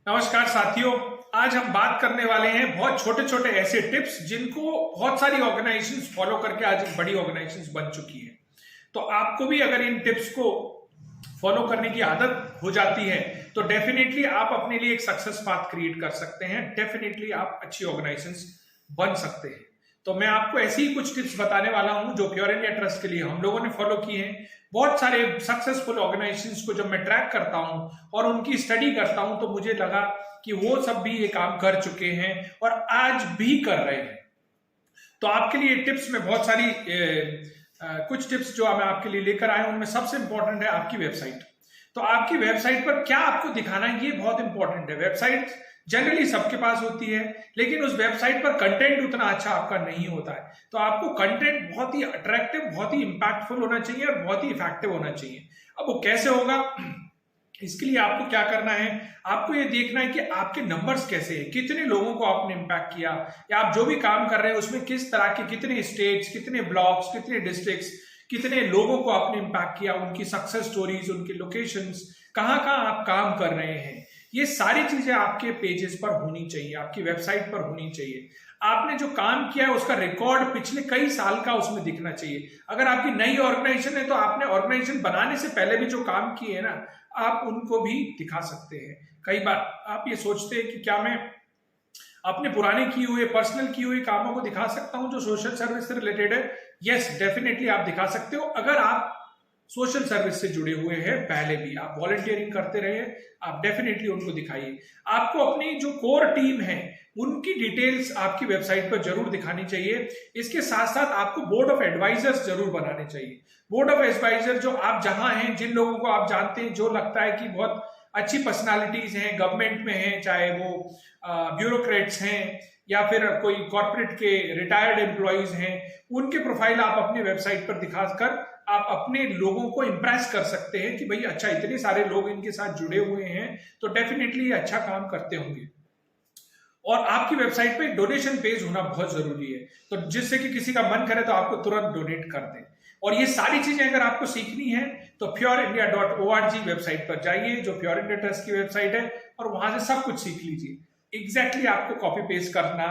नमस्कार साथियों। आज हम बात करने वाले हैं बहुत छोटे छोटे ऐसे टिप्स जिनको बहुत सारी ऑर्गेनाइजेशंस फॉलो करके आज एक बड़ी ऑर्गेनाइजेशंस बन चुकी है। तो आपको भी अगर इन टिप्स को फॉलो करने की आदत हो जाती है तो डेफिनेटली आप अपने लिए एक सक्सेस पाथ क्रिएट कर सकते हैं। डेफिनेटली आप अच्छी ऑर्गेनाइजेशंस बन सकते हैं। तो मैं आपको ऐसी ही कुछ टिप्स बताने वाला हूं जो प्योर इंडिया ट्रस्ट के लिए हम लोगों ने फॉलो किए हैं। बहुत सारे सक्सेसफुल ऑर्गेनाइजेशंस को जब मैं ट्रैक करता हूं और उनकी स्टडी करता हूं तो मुझे लगा कि वो सब भी ये काम कर चुके हैं और आज भी कर रहे हैं। तो आपके लिए टिप्स में बहुत सारी कुछ टिप्स जो मैं आपके लिए लेकर आया हूं, उनमें सबसे इंपॉर्टेंट है आपकी वेबसाइट। तो आपकी वेबसाइट पर क्या आपको दिखाना है ये बहुत इंपॉर्टेंट है। वेबसाइट जनरली सबके पास होती है, लेकिन उस वेबसाइट पर कंटेंट उतना अच्छा आपका नहीं होता है। तो आपको कंटेंट बहुत ही अट्रैक्टिव, बहुत ही इंपैक्टफुल होना चाहिए और बहुत ही इफेक्टिव होना चाहिए। अब वो कैसे होगा, इसके लिए आपको क्या करना है, आपको ये देखना है कि आपके नंबर्स कैसे हैं, कितने लोगों को आपने इंपैक्ट किया, या आप जो भी काम कर रहे हैं उसमें किस तरह के, कितने स्टेट्स, कितने ब्लॉक्स, कितने डिस्ट्रिक्ट्स, कितने लोगों को आपने इंपैक्ट किया, उनकी सक्सेस स्टोरीज, उनके लोकेशंस, कहाँ कहाँ आप काम कर रहे हैं। ये सारी चीजें आपके पेजेस पर होनी चाहिए, आपकी वेबसाइट पर होनी चाहिए। आपने जो काम किया है उसका रिकॉर्ड पिछले कई साल का उसमें दिखना चाहिए। अगर आपकी नई ऑर्गेनाइजेशन है तो आपने ऑर्गेनाइजेशन बनाने से पहले भी जो काम किए हैं ना, आप उनको भी दिखा सकते हैं। कई बार आप ये सोचते हैं कि क्या मैं अपने पुराने किए हुए, पर्सनल किए हुए कामों को दिखा सकता हूं जो सोशल सर्विस से रिलेटेड है। यस, डेफिनेटली आप दिखा सकते हो। अगर आप सोशल सर्विस से जुड़े हुए हैं, पहले भी आप वॉलंटियरिंग करते रहे, आप डेफिनेटली उनको दिखाइए। आपको अपनी जो कोर टीम है उनकी डिटेल्स आपकी वेबसाइट पर जरूर दिखानी चाहिए। इसके साथ साथ आपको बोर्ड ऑफ एडवाइजर्स जरूर बनाने चाहिए। बोर्ड ऑफ एडवाइजर जो आप जहां हैं, जिन लोगों को आप जानते हैं, जो लगता है कि बहुत अच्छी पर्सनालिटीज हैं, गवर्नमेंट में हैं, चाहे वो ब्यूरोक्रेट्स हैं या फिर कोई कॉर्पोरेट के रिटायर्ड एम्प्लॉयज हैं, उनके प्रोफाइल आप अपनी वेबसाइट पर दिखाकर आप अपने लोगों को इंप्रेस कर सकते हैं कि भाई अच्छा, इतने सारे लोग इनके साथ जुड़े हुए हैं तो डेफिनेटली ये अच्छा काम करते होंगे। और आपकी वेबसाइट पे डोनेशन पेज होना बहुत जरूरी है, तो जिससे कि किसी का मन करे तो आपको तुरंत डोनेट कर दें। और ये सारी चीजें अगर आपको सीखनी है तो pureindia.org वेबसाइट पर जाइए, जो प्योर इंडिया ट्रस्ट की वेबसाइट है, और वहां से सब कुछ सीख लीजिए। एग्जैक्टली आपको कॉपी पेस्ट करना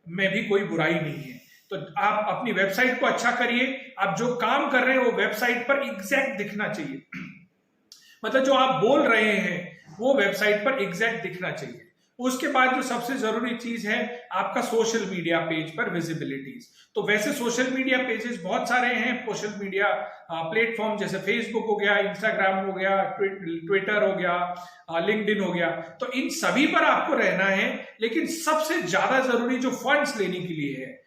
में भी कोई बुराई नहीं है। तो आप अपनी वेबसाइट को अच्छा करिए। आप जो काम कर रहे हैं वो वेबसाइट पर एग्जैक्ट दिखना चाहिए। मतलब जो आप बोल रहे हैं वो वेबसाइट पर एग्जैक्ट दिखना चाहिए। उसके बाद जो सबसे जरूरी चीज है, आपका सोशल मीडिया पेज पर विजिबिलिटीज। तो वैसे सोशल मीडिया पेजेस बहुत सारे हैं, सोशल मीडिया प्लेटफॉर्म जैसे फेसबुक हो गया, इंस्टाग्राम हो गया, ट्विटर हो गया, लिंक्डइन हो गया। तो इन सभी पर आपको रहना है, लेकिन सबसे ज्यादा जरूरी जो फंड्स लेने के लिए है,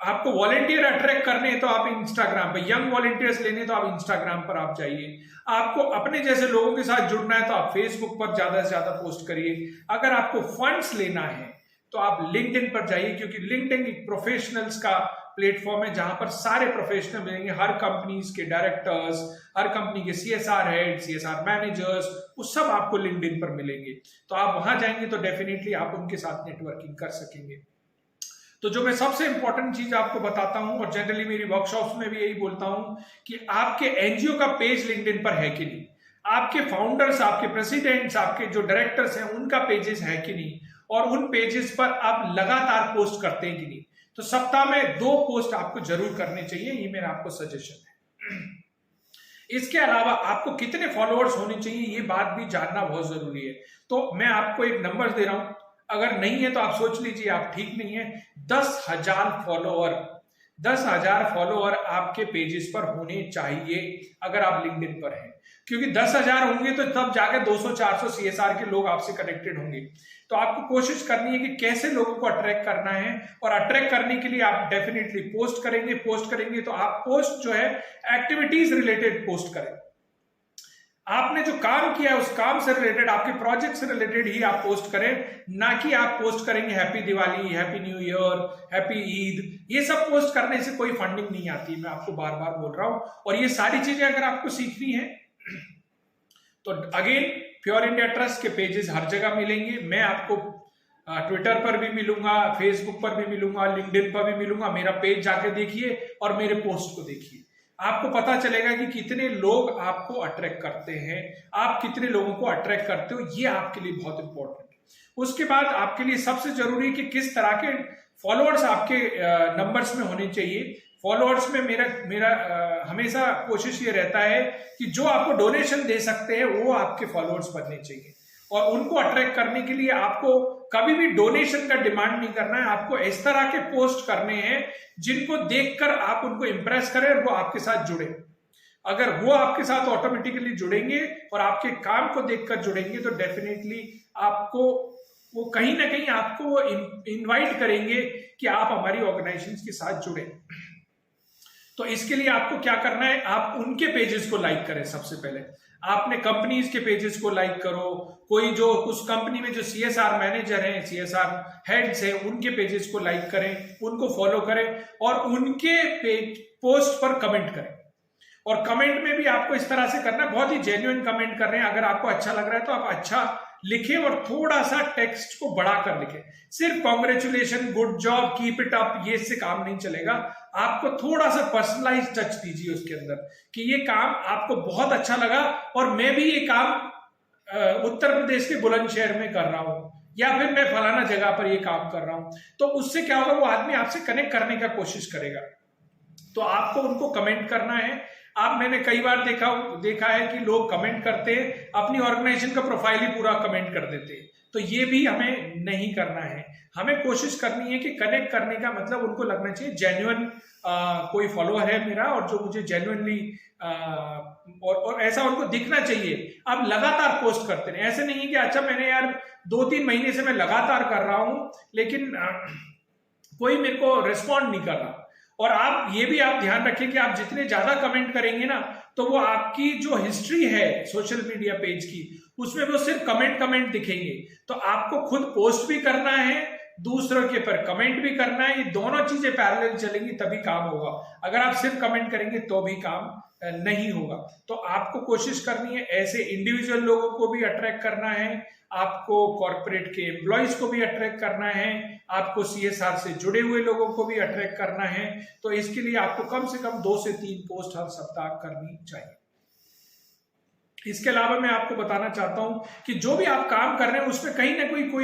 आपको वॉलेंटियर अट्रैक्ट करने हैं तो आप इंस्टाग्राम पर, यंग वॉलेंटियर्स लेने तो आप इंस्टाग्राम पर आप जाइए। आपको अपने जैसे लोगों के साथ जुड़ना है तो आप फेसबुक पर ज्यादा से ज्यादा पोस्ट करिए। अगर आपको फंड्स लेना है तो आप लिंक्डइन पर जाइए, क्योंकि लिंक्डइन एक प्रोफेशनल्स का प्लेटफॉर्म है जहां पर सारे प्रोफेशनल मिलेंगे। हर कंपनीज के डायरेक्टर्स, हर कंपनी के सीएसआर हेड, सीएसआर मैनेजर्स, वो सब आपको लिंक्डइन पर मिलेंगे। तो आप वहां जाएंगे तो डेफिनेटली आप उनके साथ नेटवर्किंग कर सकेंगे। तो जो मैं सबसे इंपॉर्टेंट चीज आपको बताता हूं, और जनरली मेरी वर्कशॉप्स में भी यही बोलता हूं, कि आपके एनजीओ का पेज लिंक्डइन पर है कि नहीं, आपके फाउंडर्स, आपके प्रेसिडेंट्स, आपके जो डायरेक्टर्स हैं उनका पेजेस है कि नहीं, और उन पेजेस पर आप लगातार पोस्ट करते हैं कि नहीं। तो सप्ताह में 2 पोस्ट आपको जरूर करने चाहिए, ये मेरा आपको सजेशन है। इसके अलावा आपको कितने फॉलोअर्स होने चाहिए ये बात भी जानना बहुत जरूरी है। तो मैं आपको एक नंबर दे रहा हूं, अगर नहीं है तो आप सोच लीजिए आप ठीक नहीं है। 10,000 फॉलोअर, 10,000 फॉलोअर आपके पेजेस पर होने चाहिए अगर आप लिंक्डइन पर हैं, क्योंकि 10,000 होंगे तो तब जाकर 200-400 सीएसआर के लोग आपसे कनेक्टेड होंगे। तो आपको कोशिश करनी है कि कैसे लोगों को अट्रैक्ट करना है, और अट्रैक्ट करने के लिए आप डेफिनेटली पोस्ट करेंगे तो आप पोस्ट जो है एक्टिविटीज रिलेटेड पोस्ट करें। आपने जो काम किया है उस काम से रिलेटेड, आपके प्रोजेक्ट से रिलेटेड ही आप पोस्ट करें, ना कि आप पोस्ट करेंगे happy Diwali, happy new year, happy Eid. ये सब पोस्ट करने से कोई फंडिंग नहीं आती, मैं आपको बार बार बोल रहा हूं। और ये सारी चीजें अगर आपको सीखनी है तो अगेन प्योर इंडिया ट्रस्ट के पेजेस हर जगह मिलेंगे। मैं आपको ट्विटर पर भी मिलूंगा, फेसबुक पर भी मिलूंगा, लिंक्डइन पर भी मिलूंगा। मेरा पेज जाके देखिए और मेरे पोस्ट को देखिए, आपको पता चलेगा कि कितने लोग आपको अट्रैक्ट करते हैं, आप कितने लोगों को अट्रैक्ट करते हो। ये आपके लिए बहुत इंपॉर्टेंट है। उसके बाद आपके लिए सबसे जरूरी कि किस तरह के फॉलोअर्स आपके नंबर्स में होने चाहिए। फॉलोअर्स में मेरा हमेशा कोशिश ये रहता है कि जो आपको डोनेशन दे सकते हैं वो आपके फॉलोअर्स बनने चाहिए, और उनको अट्रैक्ट करने के लिए आपको कभी भी डोनेशन का डिमांड नहीं करना है। आपको इस तरह के पोस्ट करने हैं जिनको देखकर आप उनको इंप्रेस करें और वो आपके साथ जुड़े। अगर वो आपके साथ ऑटोमेटिकली जुड़ेंगे और आपके काम को देखकर जुड़ेंगे तो डेफिनेटली आपको वो कहीं ना कहीं आपको इनवाइट करेंगे कि आप हमारी ऑर्गेनाइजेशन के साथ जुड़े। तो इसके लिए आपको क्या करना है, आप उनके पेजेस को लाइक करें। सबसे पहले आपने कंपनीज के पेजेस को लाइक करो, कोई जो उस कंपनी में जो सीएसआर मैनेजर हैं, सीएसआर हेड्स हैं, उनके पेजेस को लाइक करें, उनको फॉलो करें और उनके पेज पोस्ट पर कमेंट करें। और कमेंट में भी आपको इस तरह से करना है, बहुत ही जेन्युइन कमेंट कर रहे हैं। अगर आपको अच्छा लग रहा है तो आप अच्छा लिखें और थोड़ा सा टेक्स्ट को बढ़ाकर लिखें। सिर्फ congratulation, good job, keep it up, ये से काम नहीं चलेगा। आपको थोड़ा सा पर्सनलाइज टच दीजिए उसके अंदर कि ये काम आपको बहुत अच्छा लगा और मैं भी ये काम उत्तर प्रदेश के बुलंदशहर में कर रहा हूं, या फिर मैं फलाना जगह पर ये काम कर रहा हूं। तो उससे क्या होगा, वो आदमी आपसे कनेक्ट करने का कोशिश करेगा। तो आपको उनको कमेंट करना है। मैंने कई बार देखा है कि लोग कमेंट करते हैं, अपनी ऑर्गेनाइजेशन का प्रोफाइल ही पूरा कमेंट कर देते हैं। तो ये भी हमें नहीं करना है। हमें कोशिश करनी है कि कनेक्ट करने का मतलब उनको लगना चाहिए जेन्युइन कोई फॉलोअर है मेरा और जो मुझे जेन्युइनली और ऐसा उनको दिखना चाहिए। आप लगातार पोस्ट करते रहे, ऐसे नहीं है कि अच्छा मैंने यार 2-3 महीने से मैं लगातार कर रहा हूं लेकिन कोई मेरे को रिस्पॉन्ड नहीं कर रहा। और आप ये भी आप ध्यान रखें कि आप जितने ज्यादा कमेंट करेंगे ना तो वो आपकी जो हिस्ट्री है सोशल मीडिया पेज की उसमें वो सिर्फ कमेंट दिखेंगे। तो आपको खुद पोस्ट भी करना है, दूसरों के पर कमेंट भी करना है। ये दोनों चीजें पैरेलल चलेंगी तभी काम होगा। अगर आप सिर्फ कमेंट करेंगे तो भी काम नहीं होगा। तो आपको कोशिश करनी है ऐसे इंडिविजुअल लोगों को भी अट्रैक्ट करना है, आपको कॉर्पोरेट के एम्प्लॉयज को भी अट्रैक्ट करना है, आपको सीएसआर से जुड़े हुए लोगों को भी अट्रैक्ट करना है। तो इसके लिए आपको कम से कम 2 से 3 पोस्ट हर सप्ताह करनी चाहिए। इसके अलावा मैं आपको बताना चाहता हूं कि जो भी आप काम कर रहे हैं उसमें कहीं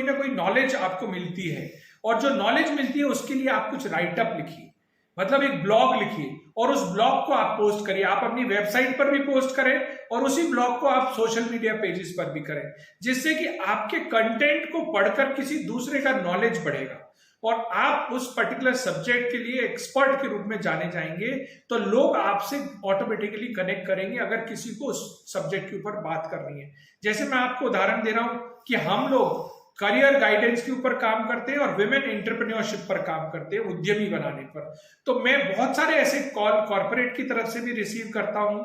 ना कोई नॉलेज आपको मिलती है, और जो नॉलेज मिलती है उसके लिए आप कुछ राइटअप लिखिए, मतलब एक ब्लॉग लिखिए और उस ब्लॉग को आप पोस्ट करिए। आप अपनी वेबसाइट पर भी पोस्ट करें और उसी ब्लॉग को आप सोशल मीडिया पेजेस पर भी करें, जिससे कि आपके कंटेंट को पढ़कर किसी दूसरे का नॉलेज बढ़ेगा और आप उस पर्टिकुलर सब्जेक्ट के लिए एक्सपर्ट के रूप में जाने जाएंगे। तो लोग आपसे ऑटोमेटिकली कनेक्ट करेंगे अगर किसी को उस सब्जेक्ट के ऊपर बात करनी है। जैसे मैं आपको उदाहरण दे रहा हूं कि हम लोग करियर गाइडेंस के ऊपर काम करते हैं और विमेन एंटरप्रेन्योरशिप पर काम करते हैं, उद्यमी बनाने पर। तो मैं बहुत सारे ऐसे कॉल कॉर्पोरेट की तरफ से भी रिसीव करता हूं,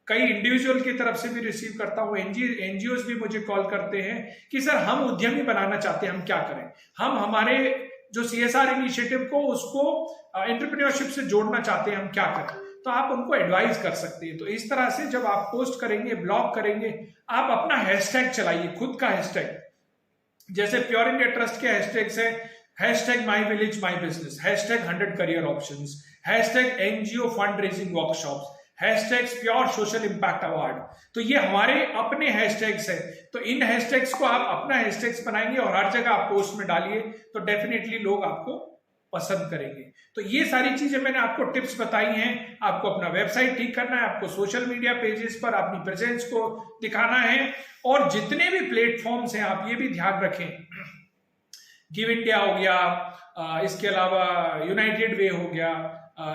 कई इंडिविजुअल की तरफ से भी रिसीव करता हूं, एनजीओ भी मुझे कॉल करते हैं कि सर हम उद्यमी बनाना चाहते हैं, हम क्या करें, हम हमारे जो सीएसआर इनिशिएटिव को उसको एंटरप्रेन्योरशिप से जोड़ना चाहते हैं, हम क्या करें। तो आप उनको एडवाइस कर सकते हैं। तो इस तरह से जब आप पोस्ट करेंगे, ब्लॉग करेंगे, आप अपना हैशटैग चलाइए, खुद का हैशटैग। जैसे प्योर इंडिया ट्रस्ट के हैशटैग्स है hashtag my village my business, hashtag 100 career options, hashtag NGO fund raising workshops, hashtags pure social impact award. तो ये हमारे अपने हैशटैग्स है। तो इन हैशटैग्स को आप अपना हैशटैग्स बनाएंगे और हर जगह आप पोस्ट में डालिए तो डेफिनेटली लोग आपको पसंद करेंगे। तो ये सारी चीजें मैंने आपको टिप्स बताई हैं। आपको अपना वेबसाइट ठीक करना है, आपको सोशल मीडिया पेजेस पर अपनी प्रेजेंस को दिखाना है, और जितने भी प्लेटफॉर्म्स हैं आप ये भी ध्यान रखें, गिव इंडिया हो गया, इसके अलावा यूनाइटेड वे हो गया,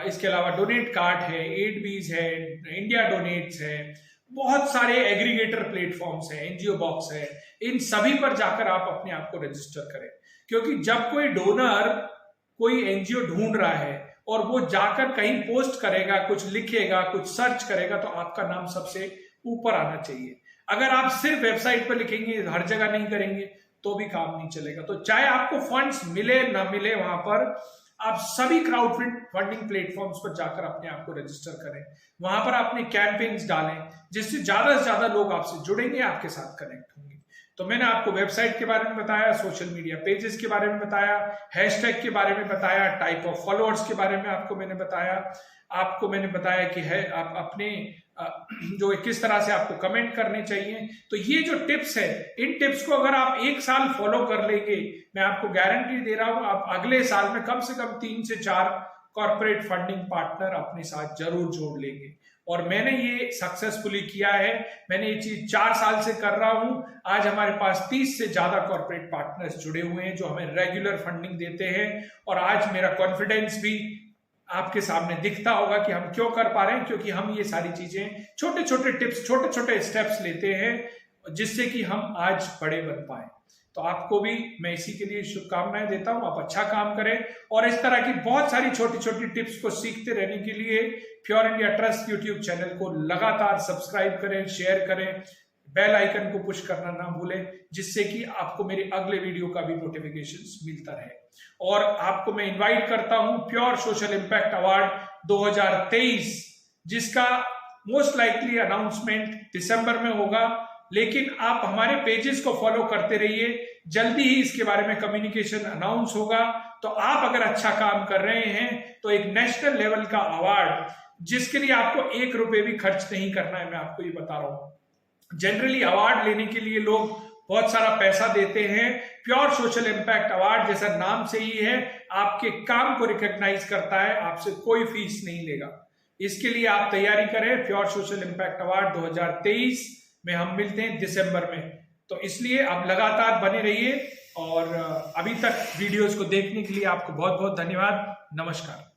इसके अलावा डोनेट कार्ड है, एडबीज है, इंडिया डोनेट्स है, बहुत सारे एग्रीगेटर प्लेटफॉर्म्स हैं, एनजीओ बॉक्स है, इन सभी पर जाकर आप अपने आप को रजिस्टर करें। क्योंकि जब कोई डोनर कोई एनजीओ ढूंढ रहा है और वो जाकर कहीं पोस्ट करेगा, कुछ लिखेगा, कुछ सर्च करेगा, तो आपका नाम सबसे ऊपर आना चाहिए। अगर आप सिर्फ वेबसाइट पर लिखेंगे, हर जगह नहीं करेंगे, तो भी काम नहीं चलेगा। तो चाहे आपको फंड्स मिले ना मिले, वहां पर आप सभी क्राउड फंडिंग प्लेटफॉर्म्स पर जाकर अपने आप को रजिस्टर करें, वहां पर अपने कैंपेन्स डालें, जिससे ज्यादा से ज्यादा लोग आपसे जुड़ेंगे, आपके साथ कनेक्ट होंगे। तो मैंने आपको वेबसाइट के बारे में बताया, सोशल मीडिया पेजेस के बारे में बताया, हैशटैग के बारे में बताया, टाइप ऑफ फॉलोअर्स के बारे में आपको मैंने बताया, आपको मैंने बताया कि है आप अपने जो किस तरह से आपको कमेंट करने चाहिए। तो ये जो टिप्स है, इन टिप्स को अगर आप 1 साल फॉलो कर लेंगे, मैं आपको गारंटी दे रहा हूं, आप अगले साल में कम से कम 3 से 4 कॉर्पोरेट फंडिंग पार्टनर अपने साथ जरूर जोड़ लेंगे। और मैंने ये सक्सेसफुली किया है, मैंने ये चीज 4 साल से कर रहा हूं। आज हमारे पास 30 से ज्यादा कॉर्पोरेट पार्टनर्स जुड़े हुए हैं जो हमें रेगुलर फंडिंग देते हैं। और आज मेरा कॉन्फिडेंस भी आपके सामने दिखता होगा कि हम क्यों कर पा रहे हैं, क्योंकि हम ये सारी चीजें, छोटे छोटे टिप्स, छोटे छोटे स्टेप्स लेते हैं जिससे कि हम आज बड़े बन पाए। तो आपको भी मैं इसी के लिए शुभकामनाएं देता हूं, आप अच्छा काम करें और इस तरह की बहुत सारी छोटी छोटी टिप्स को सीखते रहने के लिए pure India trust YouTube channel को लगातार सब्सक्राइब करें, शेयर करें, बेल आइकन को पुश करना ना भूलें, जिससे कि आपको मेरे अगले वीडियो का भी नोटिफिकेशंस मिलता रहे। और आपको मैं इनवाइट करता हूं प्योर सोशल इंपैक्ट अवार्ड 2023, जिसका मोस्ट लाइकली अनाउंसमेंट दिसंबर में होगा, लेकिन आप हमारे पेजेस को फॉलो करते रहिए, जल्दी ही इसके बारे में कम्युनिकेशन अनाउंस होगा। तो आप अगर अच्छा काम कर रहे हैं तो एक नेशनल लेवल का अवार्ड, जिसके लिए आपको 1 रुपए भी खर्च नहीं करना है, मैं आपको ये बता रहा हूं। जनरली अवार्ड लेने के लिए लोग बहुत सारा पैसा देते हैं, प्योर सोशल इंपैक्ट अवार्ड जैसा नाम से ही है, आपके काम को रिकॉग्नाइज करता है, आपसे कोई फीस नहीं लेगा। इसके लिए आप तैयारी करें, प्योर सोशल इंपैक्ट अवार्ड 2023 में हम मिलते हैं दिसंबर में। तो इसलिए आप लगातार बने रहिए और अभी तक वीडियोस को देखने के लिए आपको बहुत बहुत धन्यवाद। नमस्कार।